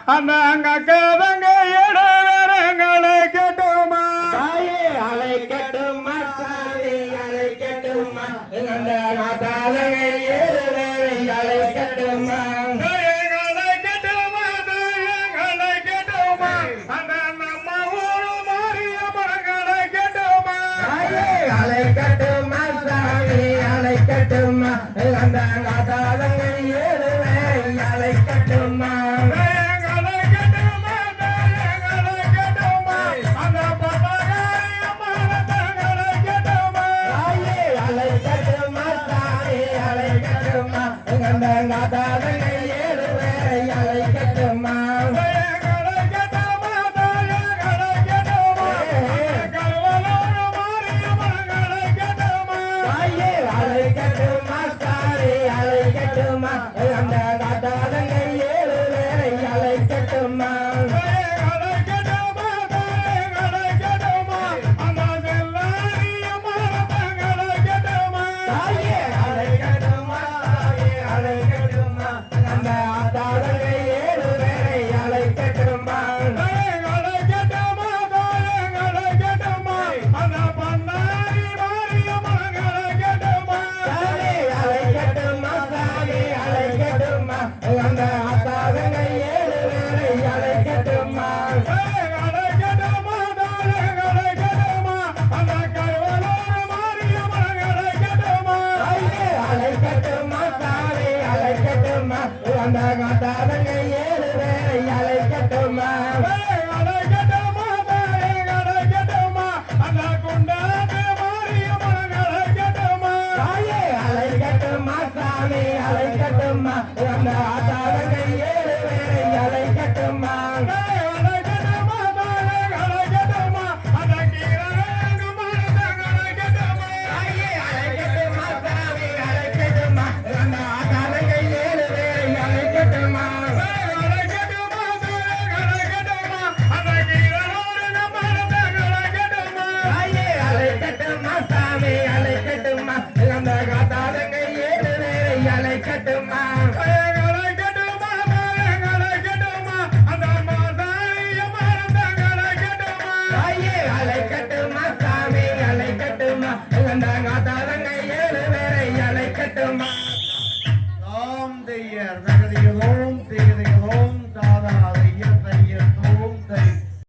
அந்த அங்க கதங்க இடங்களை கட்டுமா தாயே அழைக்கட்டுமா சாமி அழைக்கட்டுமா அந்த நாதாதகை ஏறுவேரை அழைக்கட்டுமா அழைக்கட்டுமா சாமி அழைக்கட்டுமா அந்த நாதாதகை ஏறுவேரை அழைக்கட்டுமா நாதாதகை ஏறுவேரை அழைக்கட்டுமா அழைக்கட்டுமா சாரி அழைக்கட்டுமா அந்த நாதாதகை ஏறுவேரை அழைக்கட்டுமா அந்த நாதாதகை ஏறுவேரை